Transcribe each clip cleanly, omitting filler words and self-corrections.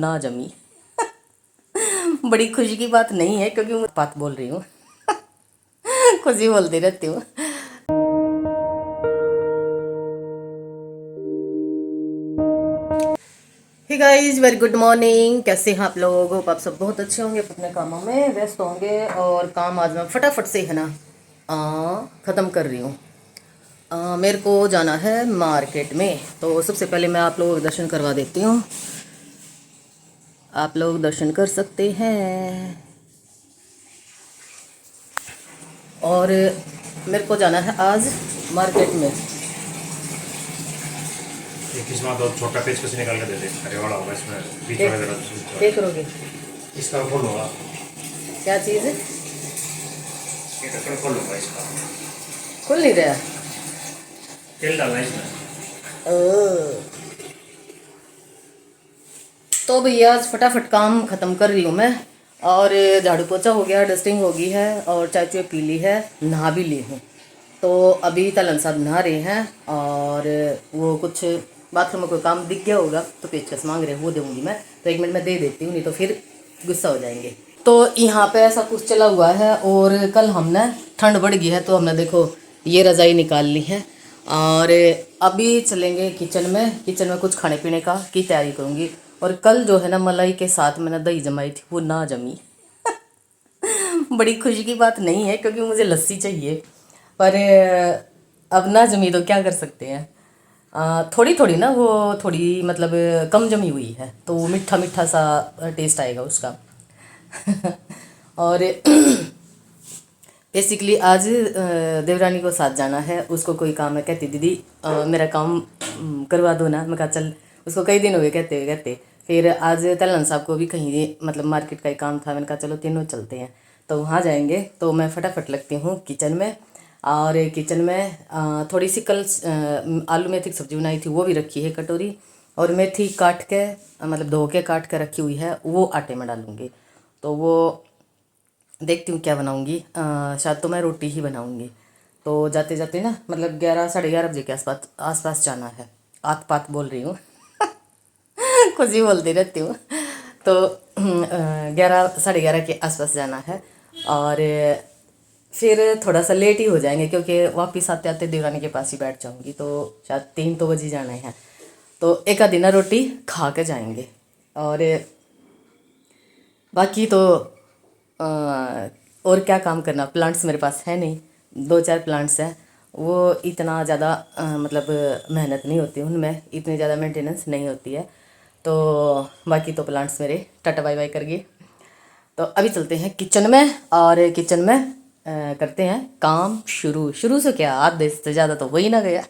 ना जमी। बड़ी खुशी की बात नहीं है क्योंकि मैं बात बोल रही हूँ। खुशी बोलती रहती हूँ। Hey guys, very good morning. कैसे हैं आप लोग? होप आप सब बहुत अच्छे होंगे, अपने कामों में व्यस्त होंगे। और काम आज मैं फटाफट से है ना ख़त्म कर रही हूँ। मेरे को जाना है मार्केट में, तो सबसे पहले मैं आप लोगों को दर्शन करवा देती हूँ। आप लोग दर्शन कर सकते हैं। और मेरे को जाना है आज मार्केट में। इसमें तो छोटा पेज कैसे निकाल के दे दे, अरे वाला होगा इसमें बीच में जरा क्या करोगे? इसका खोल होगा, क्या चीज़ है? ये ढक्कन खोल होगा इसका, खुल नहीं रहा। तेल डालना है इसमें। ओह, तो भैया आज फटाफट काम ख़त्म कर रही हूँ मैं। और झाड़ू पोछा हो गया, डस्टिंग हो गई है, और चाय चुय पी ली है, नहा भी ली हूँ। तो अभी तलन साहब नहा रहे हैं, और वो कुछ बाथरूम में कोई काम दिख गया होगा तो पेचकस मांग रहे हैं, वो दूंगी मैं। तो 1 मिनट में दे देती हूँ, नहीं तो फिर गुस्सा हो जाएंगे। तो यहाँ पे ऐसा कुछ चला हुआ है। और कल हमने ठंड बढ़ गई है तो हमने देखो ये रज़ाई निकाल ली है। और अभी चलेंगे किचन में। किचन में कुछ खाने पीने का की तैयारी करूँगी। और कल जो है ना, मलाई के साथ मैंने दही जमाई थी, वो ना जमी। बड़ी खुशी की बात नहीं है क्योंकि मुझे लस्सी चाहिए, पर अब ना जमी तो क्या कर सकते हैं। थोड़ी थोड़ी ना, वो थोड़ी मतलब कम जमी हुई है, तो वो मीठा मीठा सा टेस्ट आएगा उसका। और बेसिकली आज देवरानी को साथ जाना है, उसको कोई काम है। कहती दीदी मेरा काम करवा दो ना। मैं कहा चल, उसको कई दिन हो गए कहते हुए कहते। फिर आज तलन साहब को भी कहीं मतलब मार्केट का ही काम था। मैंने कहा चलो तीनों चलते हैं, तो वहाँ जाएंगे। तो मैं फटाफट लगती हूँ किचन में। और किचन में थोड़ी सी कल आलू मेथी की सब्ज़ी बनाई थी, वो भी रखी है कटोरी। और मेथी काट के मतलब धो के काट के रखी हुई है, वो आटे में डालूँगी। तो वो देखती हूँ क्या बनाऊँगी। शायद तो मैं रोटी ही बनाऊँगी। तो जाते जाते ना, मतलब 11 साढ़े 11 बजे के आसपास जाना है। आत पात बोल रही हूँ। कुछ ही बोलती रहती हूँ। तो 11 साढ़े 11 के आसपास जाना है। और फिर थोड़ा सा लेट ही हो जाएंगे क्योंकि वापस आते आते देवरानी के पास ही बैठ जाऊँगी, तो शायद 3 तो बजे जाना है। तो एक आधी ना रोटी खा के जाएंगे। और बाकी तो और क्या काम करना। प्लांट्स मेरे पास है नहीं, 2-4 प्लांट्स हैं। वो इतना ज़्यादा मतलब मेहनत नहीं होती उनमें, इतनी ज़्यादा मेंटेनेंस नहीं होती है। तो बाकी तो प्लांट्स मेरे टाटा बाय बाय कर गए। तो अभी चलते हैं किचन में, और किचन में करते हैं काम शुरू। शुरू से क्या, आधे से ज़्यादा तो वही ना गया।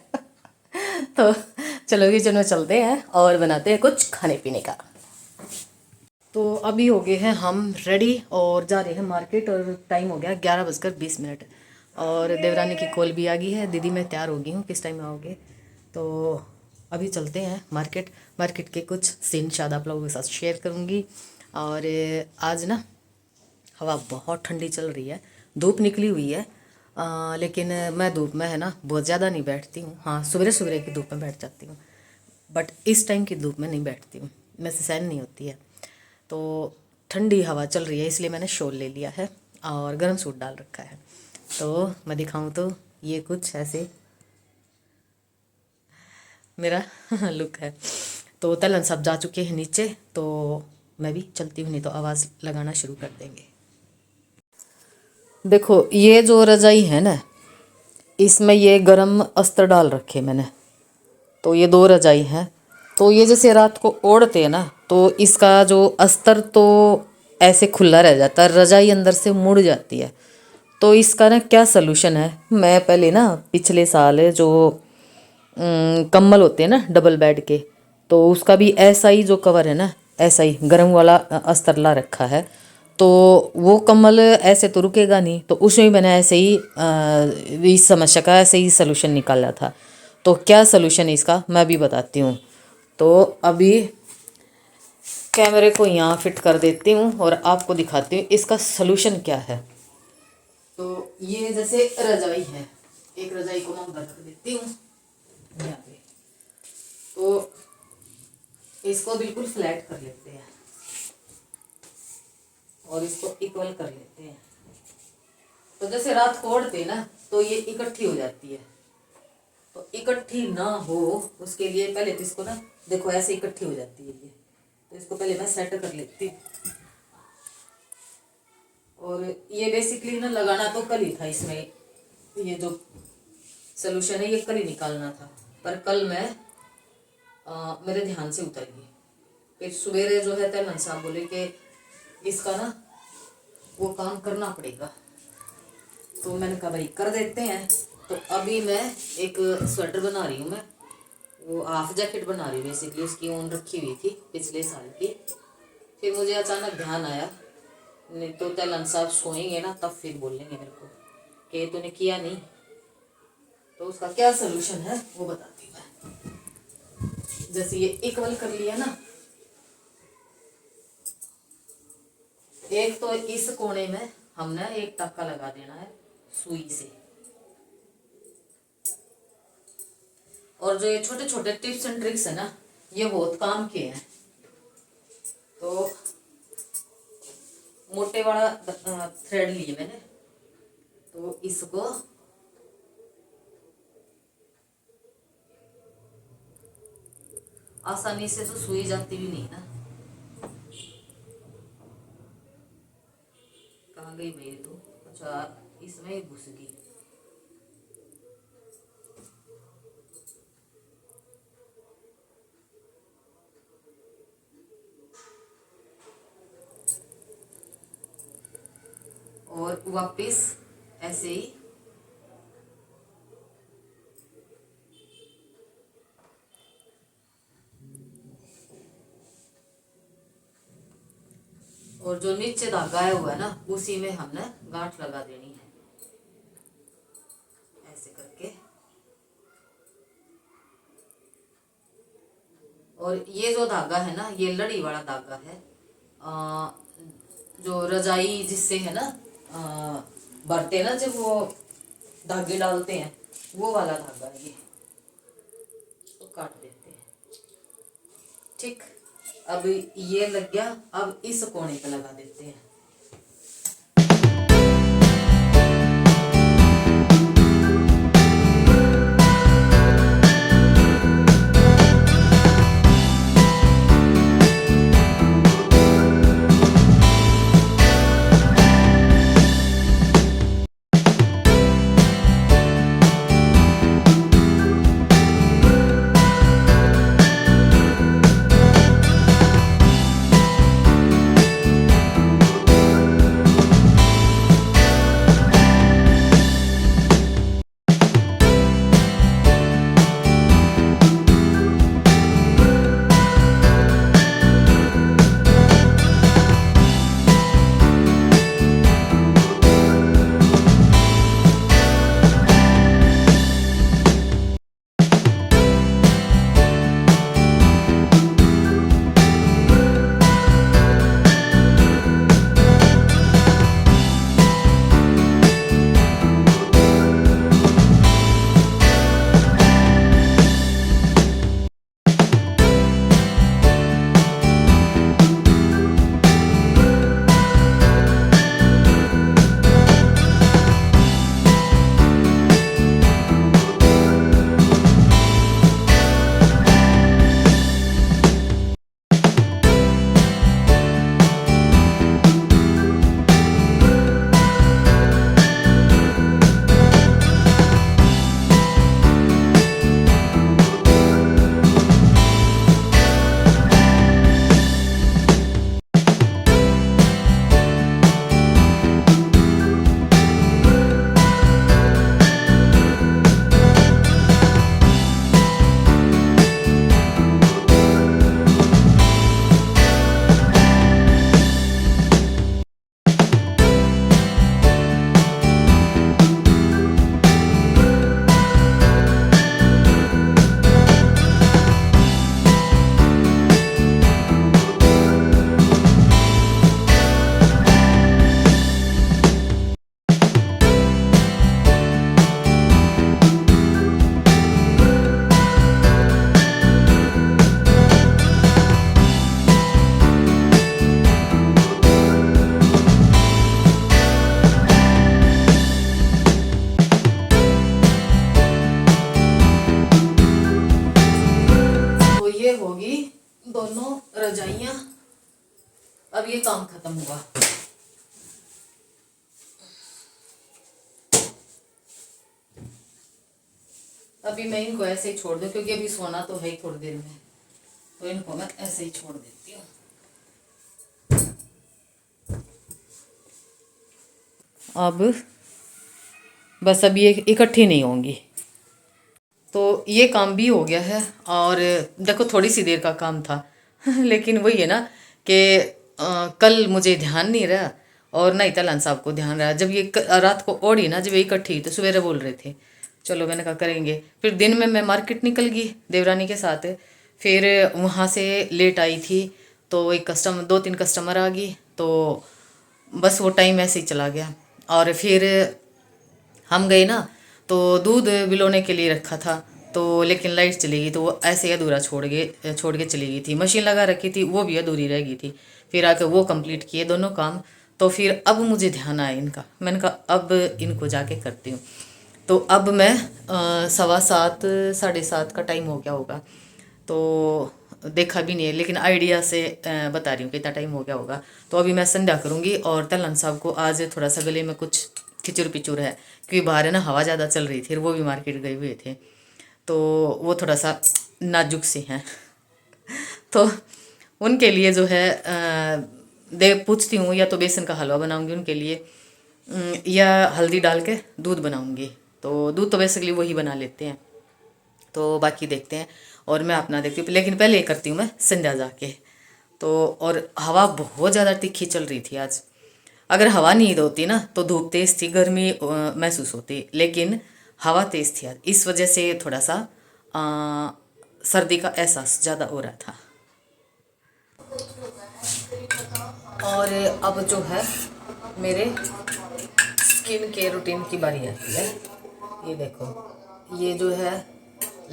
तो चलो किचन में चलते हैं और बनाते हैं कुछ खाने पीने का। तो अभी हो गए हैं हम रेडी और जा रहे हैं मार्केट। और टाइम हो गया 11:20। और देवरानी की कॉल भी आ गई है, दीदी मैं तैयार हो गई हूँ, किस टाइम आओगे? तो अभी चलते हैं मार्केट। मार्केट के कुछ सीन शायद आप लोगों के साथ शेयर करूँगी। और आज ना हवा बहुत ठंडी चल रही है, धूप निकली हुई है। लेकिन मैं धूप में है ना बहुत ज़्यादा नहीं बैठती हूँ। हाँ, सवेरे सवेरे की धूप में बैठ जाती हूँ, बट इस टाइम की धूप में नहीं बैठती हूँ, मेरे से सहन नहीं होती है। तो ठंडी हवा चल रही है इसलिए मैंने शॉल ले लिया है और गर्म सूट डाल रखा है। तो मैं दिखाऊं तो ये कुछ ऐसे मेरा लुक है। तो तलन सब जा चुके हैं नीचे, तो मैं भी चलती हूँ, नहीं तो आवाज़ लगाना शुरू कर देंगे। देखो ये जो रजाई है ना, इसमें ये गरम अस्तर डाल रखे मैंने। तो ये 2 रजाई हैं। तो ये जैसे रात को ओढ़ते हैं ना, तो इसका जो अस्तर तो ऐसे खुला रह जाता है, रजाई अंदर से मुड़ जाती है। तो इसका ना क्या सलूशन है, मैं पहले ना पिछले साल जो कम्बल होते हैं ना डबल बेड के, तो उसका भी ऐसा ही जो कवर है ना, ऐसा ही गर्म वाला अस्तर ला रखा है। तो वो कम्बल ऐसे तो रुकेगा नहीं, तो उसमें भी मैंने ऐसे ही इस समस्या का ऐसे ही सलूशन निकाला था। तो क्या सलूशन है इसका मैं भी बताती हूँ। तो अभी कैमरे को यहाँ फिट कर देती हूँ और आपको दिखाती हूँ इसका सलूशन क्या है। तो ये जैसे रजाई है, एक रजाई को मैं उधर रख देती हूँ यहाँ पे। तो इसको बिल्कुल फ्लैट कर लेते हैं। और इसको इक्वल कर लेते हैं। तो जैसे रात कोड़ते ना तो ये इकट्ठी हो जाती है, तो इकट्ठी ना हो उसके लिए पहले तो इसको ना देखो ऐसे इकट्ठी हो जाती है ये, तो इसको पहले मैं सेट कर लेती हूँ। और ये बेसिकली ना लगाना तो कल ही था, इसमें ये जो सोल्यूशन है ये कल ही निकालना था, पर कल मैं मेरे ध्यान से उतर गई। फिर सवेरे जो है तैमन साहब बोले कि इसका ना वो काम करना पड़ेगा, तो मैंने कहा भाई कर देते हैं। तो अभी मैं एक स्वेटर बना रही हूँ, मैं वो हाफ जैकेट बना रही हूँ बेसिकली, उसकी ऊन रखी हुई थी पिछले साल की। फिर मुझे अचानक ध्यान आया, नहीं तो तैलन साहब सोएंगे ना तब फिर बोलेंगे मेरे को कि तूने किया नहीं, तो उसका क्या सोल्यूशन है वो बताती हूँ मैं। जैसे ये इक्वल कर लिया ना, एक तो इस कोने में हमने एक टाका लगा देना है सुई से, और जो ये छोटे छोटे टिप्स एंड ट्रिक्स है ना ये बहुत काम के हैं। तो मोटे वाला थ्रेड लिए मैंने, तो इसको आसानी से तो सुई जाती भी नहीं ना। कहाँ गई भाई तो, अच्छा इसमें ही घुस गई। और वापिस ऐसे ही और जो नीचे धागा है हुआ है ना उसी में हमने गांठ लगा देनी है ऐसे करके। और ये जो धागा है ना ये लड़ी वाला धागा है, जो रजाई जिससे है ना भरते ना जब वो धागे डालते हैं वो वाला धागा है ये, तो काट देते हैं। ठीक, अब ये लग गया, अब इस कोने पे लगा देते हैं। अब ये काम खत्म हुआ। अभी मैं इनको ऐसे ही छोड़ दूँ क्योंकि अभी सोना तो है ही थोड़ी देर में, तो इनको मैं ऐसे ही छोड़ देती हूँ। अब बस अब ये इकट्ठी नहीं होंगी, तो ये काम भी हो गया है। और देखो थोड़ी सी देर का काम था लेकिन वही है ना कि कल मुझे ध्यान नहीं रहा और ना ही तलन साहब को ध्यान रहा। जब ये रात को ओढ़ी ना, जब ये इकट्ठी तो सवेरे बोल रहे थे चलो, मैंने कहा करेंगे। फिर दिन में मैं मार्केट निकल गई देवरानी के साथ, फिर वहाँ से लेट आई थी तो एक कस्टमर, 2-3 कस्टमर आ गई, तो बस वो टाइम ऐसे ही चला गया। और फिर हम गए ना, तो दूध बिलोने के लिए रखा था, तो लेकिन लाइट चली गई, तो वो ऐसे ही अधूरा छोड़ के चली गई थी। मशीन लगा रखी थी, वो भी अधूरी रह गई थी। फिर आके वो कंप्लीट किए दोनों काम। तो फिर अब मुझे ध्यान आया इनका, मैंने कहा अब इनको जाके करती हूँ। तो अब मैं 7:15 7:30 का टाइम हो गया होगा, तो देखा भी नहीं है, लेकिन आइडिया से बता रही हूँ कितना टाइम हो गया होगा। तो अभी मैं संध्या करूँगी। और तलन साहब को आज थोड़ा सा गले में कुछ खिचुर पिचुर है, क्योंकि बाहर है ना हवा ज़्यादा चल रही थी, वो भी मार्केट गए हुए थे, तो वो थोड़ा सा नाजुक से हैं तो उनके लिए जो है पूछती हूँ, या तो बेसन का हलवा बनाऊँगी उनके लिए, या हल्दी डाल के दूध बनाऊँगी। तो दूध तो बेसिकली वही बना लेते हैं, तो बाकी देखते हैं। और मैं अपना देखती हूँ, लेकिन पहले ये करती हूँ मैं संध्या जाके। तो और हवा बहुत ज़्यादा तीखी चल रही थी आज। अगर हवा नहीं होती ना तो धूप तेज़ थी, गर्मी महसूस होती, लेकिन हवा तेज़ थी आज, इस वजह से थोड़ा सा सर्दी का एहसास ज़्यादा हो रहा था। और अब जो है मेरे स्किन केयर रूटीन की बारी आती है। ये देखो, ये जो है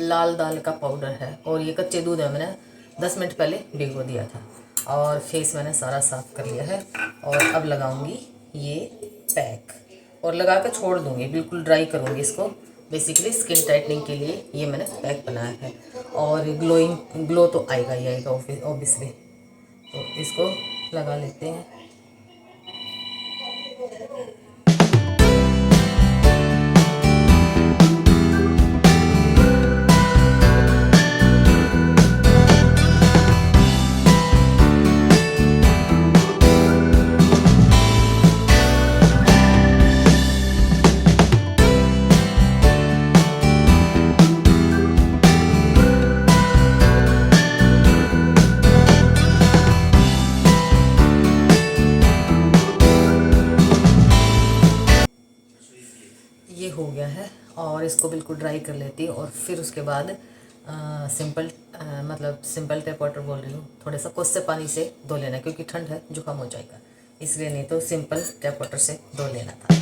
लाल दाल का पाउडर है, और ये कच्चे दूध है, मैंने 10 मिनट पहले भिगो दिया था। और फेस मैंने सारा साफ कर लिया है, और अब लगाऊंगी ये पैक, और लगा कर छोड़ दूंगी, बिल्कुल ड्राई करूंगी इसको। बेसिकली स्किन टाइटनिंग के लिए ये मैंने पैक बनाया है, और ग्लो तो आएगा ही आएगा ऑब्वियसली। तो इसको लगा लेते हैं। ये हो गया है, और इसको बिल्कुल ड्राई कर लेती हूँ। और फिर उसके बाद सिंपल टैप वाटर बोल रही हूँ, थोड़े सा कोसे पानी से धो लेना, क्योंकि ठंड है जुकाम हो जाएगा, इसलिए नहीं तो सिंपल टैप वाटर से धो लेना था।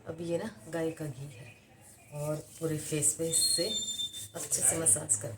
अब ये ना गाय का घी है, और पूरे फेस पे इससे अच्छे से मसाज कर